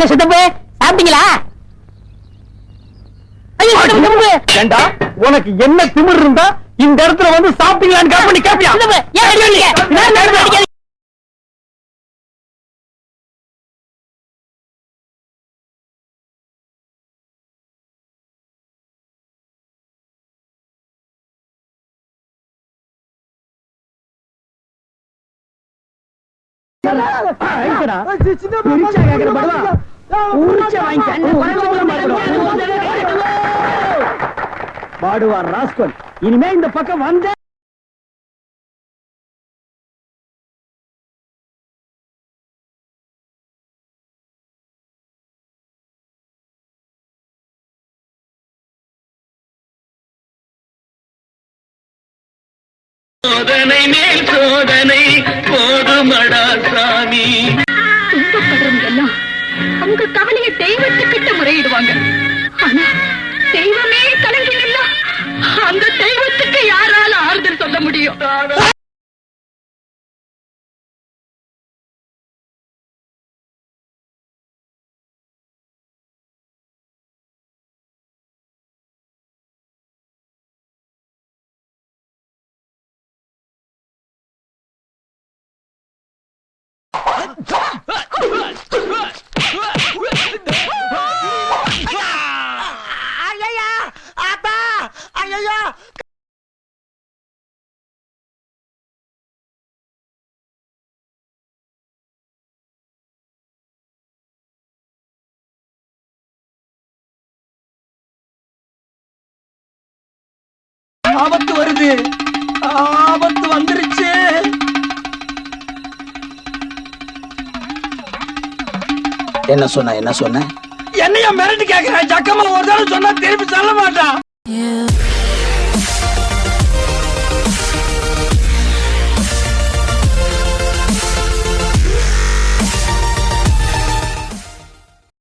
என்ன சித்தப்பு சாப்பிட்டீங்களா? ஏண்டா உனக்கு என்ன திமிர் இருந்தா இந்த இடத்துல வந்து சாப்பிட்டீங்களான்னு பண்ணி கேப்பியா? பாடுவார் ராஸ்கோல். இனிமே இந்த பக்கம் வந்த சோதனை மேல் சோதனை போதுமடா சாமி. துன்பப்படுறவங்க எல்லாம் அவங்க கவலையை தெய்வத்துக்கிட்ட முறையிடுவாங்க. ஆனா தெய்வமே கலங்கினா அந்த தெய்வத்துக்கு யாரால ஆறுதல் சொல்ல முடியும்? ஆபத்து வருது, ஆபத்து வந்துருச்சு. என்ன சொன்ன என்ன சொன்ன? என்னைய மிரட்டி கேக்குறேன். ஜக்கமா ஒரு தடவை சொன்னா திருப்பி சொல்ல மாட்டான்.